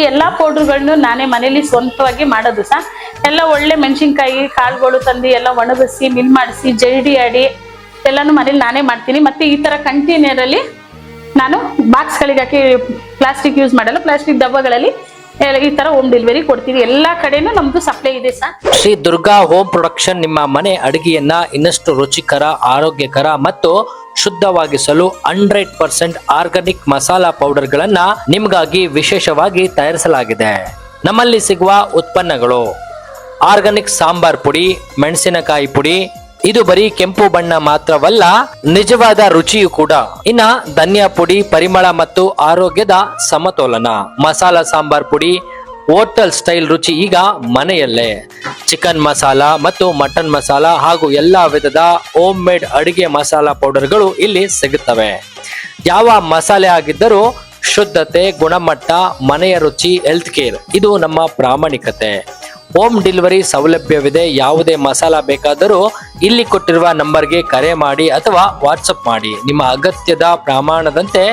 ಎಲ್ಲಾ ಪೌಡರ್ಗಳನ್ನು ನಾನೇ ಮನೇಲಿ ಸ್ವಂತವಾಗಿ ಮಾಡೋದು ಸಹ. ಎಲ್ಲ ಒಳ್ಳೆ ಮೆಣಸಿನ್ಕಾಯಿ ಕಾಳುಗಳು ತಂದು ಎಲ್ಲ ಒಣಗಿಸಿ ಮಿಲ್ ಮಾಡಿಸಿ ಜರಡಿ ಆಡಿ ಎಲ್ಲಾನು ಮನೇಲಿ ನಾನೇ ಮಾಡ್ತೀನಿ. ಮತ್ತೆ ಈ ತರ ಕಂಟೈನರ್ ಅಲ್ಲಿ ನಾನು ಬಾಕ್ಸ್ ಗಳಿಗೆ ಹಾಕಿ, ಪ್ಲಾಸ್ಟಿಕ್ ಯೂಸ್ ಮಾಡಲ್ಲ, ಪ್ಲಾಸ್ಟಿಕ್ ಡಬ್ಬಗಳಲ್ಲಿ ಈ ತರ ಹೋಮ್ ಡೆಲಿವರಿ ಕೊಡ್ತೀವಿ. ಎಲ್ಲಾ ಕಡೆನೂ ನಮ್ದು ಸಪ್ಲೈ ಇದೆ sir. Shri Durga home production ನಿಮ್ಮ ಮನೆ ಅಡುಗೆಯನ್ನ ಇನ್ನಷ್ಟು ರುಚಿಕರ, ಆರೋಗ್ಯಕರ ಮತ್ತು ಶುದ್ಧವಾಗಿಸಲು 100% ಆರ್ಗಾನಿಕ್ ಮಸಾಲಾ ಪೌಡರ್ ಗಳನ್ನ ನಿಮಗಾಗಿ ವಿಶೇಷವಾಗಿ ತಯಾರಿಸಲಾಗಿದೆ. ನಮ್ಮಲ್ಲಿ ಸಿಗುವ ಉತ್ಪನ್ನಗಳು: ಆರ್ಗಾನಿಕ್ ಸಾಂಬಾರ್ ಪುಡಿ, ಮೆಣಸಿನಕಾಯಿ ಪುಡಿ, ಇದು ಬರೀ ಕೆಂಪು ಬಣ್ಣ ಮಾತ್ರವಲ್ಲ, ನಿಜವಾದ ರುಚಿಯೂ ಕೂಡ. ಇನ್ನ ಧನಿಯಾ ಪುಡಿ, ಪರಿಮಳ ಮತ್ತು ಆರೋಗ್ಯದ ಸಮತೋಲನ. ಮಸಾಲಾ ಸಾಂಬಾರ್ ಪುಡಿ, ಹೋಟೆಲ್ ಸ್ಟೈಲ್ ರುಚಿ ಈಗ ಮನೆಯಲ್ಲೇ. ಚಿಕನ್ ಮಸಾಲ ಮತ್ತು ಮಟನ್ ಮಸಾಲ ಹಾಗೂ ಎಲ್ಲಾ ವಿಧದ ಹೋಮ್ ಮೇಡ್ ಅಡಿಗೆ ಮಸಾಲಾ ಪೌಡರ್ಗಳು ಇಲ್ಲಿ ಸಿಗುತ್ತವೆ. ಯಾವ ಮಸಾಲೆ ಆಗಿದ್ದರೂ ಶುದ್ಧತೆ, ಗುಣಮಟ್ಟ, ಮನೆಯ ರುಚಿ, ಹೆಲ್ತ್ ಕೇರ್ ಇದು ನಮ್ಮ ಪ್ರಾಮಾಣಿಕತೆ. ಹೋಮ್ ಡೆಲಿವರಿ ಸೌಲಭ್ಯವಿದೆ. ಯಾವುದೇ ಮಸಾಲ ಬೇಕಾದರೂ ಇಲ್ಲಿ ಕೊಟ್ಟಿರುವ ನಂಬರ್ಗೆ ಕರೆ ಮಾಡಿ ಅಥವಾ ವಾಟ್ಸಪ್ ಮಾಡಿ. ನಿಮ್ಮ ಅಗತ್ಯದ ಪ್ರಮಾಣದಂತೆ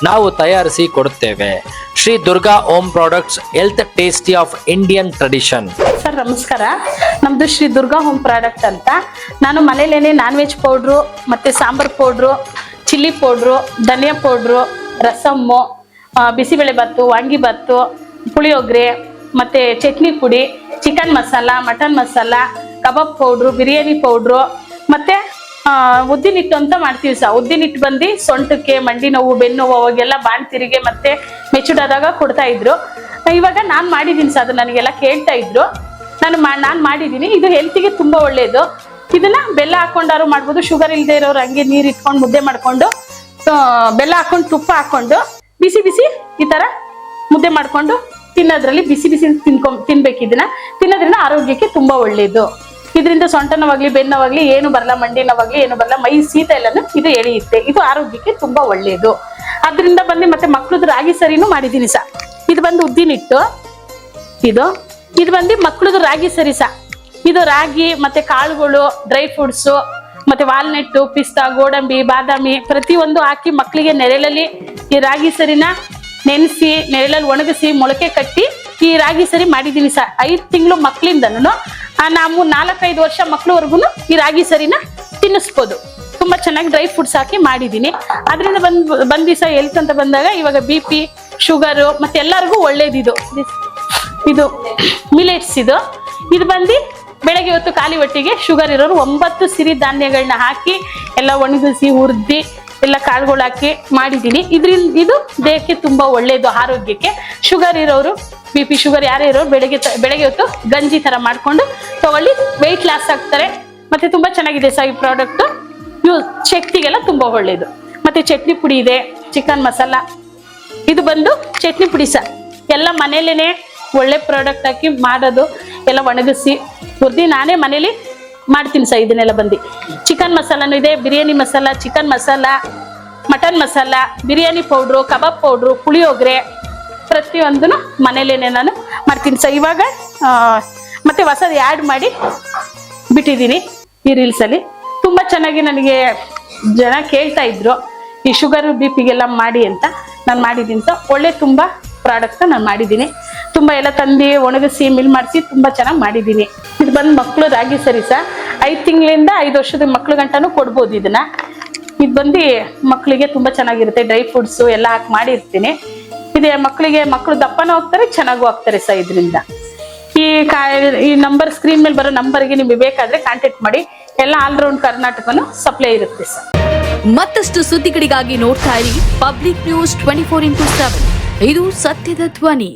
ನಾವು ತಯಾರಿಸಿ ಕೊಡುತ್ತೇವೆ. Shri Durga home products, health tasty of Indian tradition. Sir ನಮಸ್ಕಾರ, ನಮ್ದು ಶ್ರೀ ದುರ್ಗಾ ಹೋಮ್ ಪ್ರಾಡಕ್ಟ್ ಅಂತ. ನಾನು ಮನೇಲೇನೆ ನಾನ್ ವೆಜ್ ಪೌಡ್ರು, ಮತ್ತೆ ಸಾಂಬಾರ್ ಪೌಡ್ರು, ಚಿಲ್ಲಿ ಪೌಡ್ರು, ಧನಿಯಾ ಪೌಡ್ರು, ರಸಮ್ಮು, ಬಿಸಿಬೇಳೆ ಬಾತು, ವಾಂಗಿ ಬಾತು, ಪುಳಿಯೋಗರೆ, ಮತ್ತೆ ಚಟ್ನಿ ಪುಡಿ, ಚಿಕನ್ ಮಸಾಲ, ಮಟನ್ ಮಸಾಲ, ಕಬಾಬ್ ಪೌಡ್ರು, ಬಿರಿಯಾನಿ ಪೌಡ್ರು, ಮತ್ತೆ ಉದ್ದಿನಿಟ್ಟು ಅಂತ ಮಾಡ್ತೀವಿ ಸರ್. ಉದ್ದಿನಿಟ್ಟು ಬಂದು ಸೊಂಟಕ್ಕೆ, ಮಂಡಿ ನೋವು, ಬೆನ್ನು ನೋವು ಅವಾಗೆಲ್ಲ ಬಾಣ್ತಿರಿಗೆ ಮತ್ತೆ ಮೆಚೂರ್ಡಾದಾಗ ಕೊಡ್ತಾ ಇದ್ರು. ಇವಾಗ ನಾನು ಮಾಡಿದ್ದೀನಿ ಸರ್, ಅದು ನನಗೆಲ್ಲ ಕೇಳ್ತಾ ಇದ್ರು. ನಾನು ಮಾಡಿದ್ದೀನಿ. ಇದು ಹೆಲ್ತಿಗೆ ತುಂಬಾ ಒಳ್ಳೇದು. ಇದನ್ನ ಬೆಲ್ಲ ಹಾಕೊಂಡಾರು ಮಾಡ್ಬೋದು, ಶುಗರ್ ಇಲ್ಲದೆ ಇರೋರು ಹಂಗೆ ನೀರು ಇಟ್ಕೊಂಡು ಮುದ್ದೆ ಮಾಡ್ಕೊಂಡು ಬೆಲ್ಲ ಹಾಕೊಂಡು ತುಪ್ಪ ಹಾಕೊಂಡು ಬಿಸಿ ಬಿಸಿ ಈ ತರ ಮುದ್ದೆ ಮಾಡ್ಕೊಂಡು ತಿನ್ನೋದ್ರಲ್ಲಿ ಬಿಸಿ ಬಿಸಿ ತಿನ್ಬೇಕು. ಇದನ್ನ ತಿನ್ನೋದ್ರಿಂದ ಆರೋಗ್ಯಕ್ಕೆ ತುಂಬಾ ಒಳ್ಳೇದು. ಇದರಿಂದ ಸೊಂಟ ನೋವಾಗ್ಲಿ, ಬೆನ್ನೋವಾಗ್ಲಿ ಏನು ಬರಲ್ಲ, ಮಂಡಿ ನೋವಾಗ್ಲಿ ಏನು ಬರಲ್ಲ, ಮೈ ಶೀತ ಎಲ್ಲಾನು ಇದು ಎಳೆಯುತ್ತೆ. ಇದು ಆರೋಗ್ಯಕ್ಕೆ ತುಂಬಾ ಒಳ್ಳೇದು. ಅದರಿಂದ ಬಂದು ಮತ್ತೆ ಮಕ್ಳದ್ದು ರಾಗಿ ಸರಿನೂ ಮಾಡಿದೀನಿ ಸಾ. ಇದು ಬಂದು ಉದ್ದಿನಿಟ್ಟು, ಇದು ಬಂದು ಮಕ್ಳದ್ದು ರಾಗಿ ಸರಿ ಸಾ. ಇದು ರಾಗಿ ಮತ್ತೆ ಕಾಳುಗಳು, ಡ್ರೈ ಫ್ರೂಟ್ಸ್, ಮತ್ತೆ ವಾಲ್ನಟ್ಟು, ಪಿಸ್ತಾ, ಗೋಡಂಬಿ, ಬಾದಾಮಿ ಪ್ರತಿಯೊಂದು ಹಾಕಿ ಮಕ್ಕಳಿಗೆ ನೆರಳಲ್ಲಿ ಈ ರಾಗಿ ಸರಿನ ನೆನೆಸಿ ನೆರಳಲ್ಲಿ ಒಣಗಿಸಿ ಮೊಳಕೆ ಕಟ್ಟಿ ಈ ರಾಗಿ ಸರಿ ಮಾಡಿದೀನಿ ಸರ್. 5 ತಿಂಗಳು ಮಕ್ಕಳಿಂದನು ನಾವು 4-5 ವರ್ಷ ಮಕ್ಳವರೆಗೂ ಈ ರಾಗಿ ಸರಿನ ತಿನ್ನಿಸ್ಬೋದು. ತುಂಬಾ ಚೆನ್ನಾಗಿ ಡ್ರೈ ಫ್ರೂಟ್ಸ್ ಹಾಕಿ ಮಾಡಿದೀನಿ. ಅದರಿಂದ ಬಂದಿ ಸರ್ ಹೆಲ್ತ್ ಅಂತ ಬಂದಾಗ ಇವಾಗ BP, ಶುಗರು ಮತ್ತೆ ಎಲ್ಲರಿಗೂ ಒಳ್ಳೇದು. ಇದು ಮಿಲೆಟ್ಸ್, ಇದು ಬಂದು ಬೆಳಗ್ಗೆ ಹೊತ್ತು ಖಾಲಿ ಹೊಟ್ಟಿಗೆ ಶುಗರ್ ಇರೋರು 9 ಸಿರಿ ಧಾನ್ಯಗಳನ್ನ ಹಾಕಿ ಎಲ್ಲ ಒಣಗಿಸಿ ಹುರಿದಿ ಎಲ್ಲ ಕಾಳುಗಳು ಹಾಕಿ ಮಾಡಿದೀನಿ. ಇದು ದೇಹಕ್ಕೆ ತುಂಬಾ ಒಳ್ಳೇದು, ಆರೋಗ್ಯಕ್ಕೆ. ಶುಗರ್ ಇರೋರು, BP, ಶುಗರ್ ಯಾರೇ ಇರೋರು ಬೆಳಗ್ಗೆ ಹೊತ್ತು ಗಂಜಿ ತರ ಮಾಡ್ಕೊಂಡು ತಗೊಳ್ಳಿ, ವೆಯ್ಟ್ ಲಾಸ್ ಆಗ್ತಾರೆ. ಮತ್ತೆ ತುಂಬಾ ಚೆನ್ನಾಗಿದೆ ಸರ್ ಈ ಪ್ರಾಡಕ್ಟ್. ಶಕ್ತಿಗೆಲ್ಲ ತುಂಬಾ ಒಳ್ಳೇದು. ಮತ್ತೆ ಚಟ್ನಿ ಪುಡಿ ಇದೆ, ಚಿಕನ್ ಮಸಾಲ, ಇದು ಬಂದು ಚಟ್ನಿ ಪುಡಿ ಸರ್. ಎಲ್ಲ ಮನೇಲೇನೆ ಒಳ್ಳೆ ಪ್ರಾಡಕ್ಟ್ ಹಾಕಿ ಮಾಡೋದು, ಎಲ್ಲ ಒಣಗಿಸಿ ಹುರಿದಿ ನಾನೇ ಮನೇಲಿ ಮಾಡ್ತೀನಿ ಸರ್. ಇದನ್ನೆಲ್ಲ ಬಂದು ಚಿಕನ್ ಮಸಾಲಾನು ಇದೆ, biryani masala, chicken masala, mutton masala, biryani powder, kebab powder, puliyogare ಪ್ರತಿಯೊಂದನ್ನು ಮನೇಲೇನೆ ನಾನು ಮಾಡ್ತೀನಿ ಸರ್. ಇವಾಗ ಮತ್ತೆ ಹೊಸದು ಆ್ಯಡ್ ಮಾಡಿ ಬಿಟ್ಟಿದ್ದೀನಿ ಈ ರೀಲ್ಸಲ್ಲಿ. ತುಂಬ ಚೆನ್ನಾಗಿ ನನಗೆ ಜನ ಕೇಳ್ತಾ ಇದ್ರು ಈ ಶುಗರು BP-ಗೆಲ್ಲ ಮಾಡಿ ಅಂತ. ನಾನು ಮಾಡಿದ್ದೀನಿ ಸರ್. ಒಳ್ಳೆ ತುಂಬ ಪ್ರಾಡಕ್ಟ್ ನಾನು ಮಾಡಿದ್ದೀನಿ. ತುಂಬ ಎಲ್ಲ ತಂದು ಒಣಗಿಸಿ ಮಿಲ್ ಮಾಡಿಸಿ ತುಂಬ ಚೆನ್ನಾಗಿ ಮಾಡಿದ್ದೀನಿ. ಇದು ಬಂದು ಮಕ್ಕಳು ರಾಗಿ ಸರಿ ಸರ್. 5 ತಿಂಗಳಿಂದ 5 ವರ್ಷದ ಮಕ್ಳು ಗಂಟನೂ ಕೊಡ್ಬೋದು ಇದನ್ನ. ಇದು ಬಂದು ಮಕ್ಕಳಿಗೆ ತುಂಬ ಚೆನ್ನಾಗಿರುತ್ತೆ. ಡ್ರೈ ಫ್ರೂಟ್ಸು ಎಲ್ಲ ಹಾಕಿ ಮಾಡಿರ್ತೀನಿ. ಇದೆ ಮಕ್ಕಳು ದಪ್ಪನೂ ಹೋಗ್ತಾರೆ, ಚೆನ್ನಾಗೂ ಆಗ್ತಾರೆ ಸರ್ ಇದರಿಂದ. ಈ ನಂಬರ್ ಸ್ಕ್ರೀನ್ ಮೇಲೆ ಬರೋ ನಂಬರ್ಗೆ ನಿಮಗೆ ಬೇಕಾದ್ರೆ ಕಾಂಟ್ಯಾಕ್ಟ್ ಮಾಡಿ. ಎಲ್ಲ ಆಲ್ರೌಂಡ್ ಕರ್ನಾಟಕನು ಸಪ್ಲೈ ಇರುತ್ತೆ ಸರ್. ಮತ್ತಷ್ಟು ಸುದ್ದಿಗಳಿಗಾಗಿ ನೋಡ್ತಾ ಇರಿ ಪಬ್ಲಿಕ್ ನ್ಯೂಸ್ 24x7. ಇದು ಸತ್ಯದ ಧ್ವನಿ.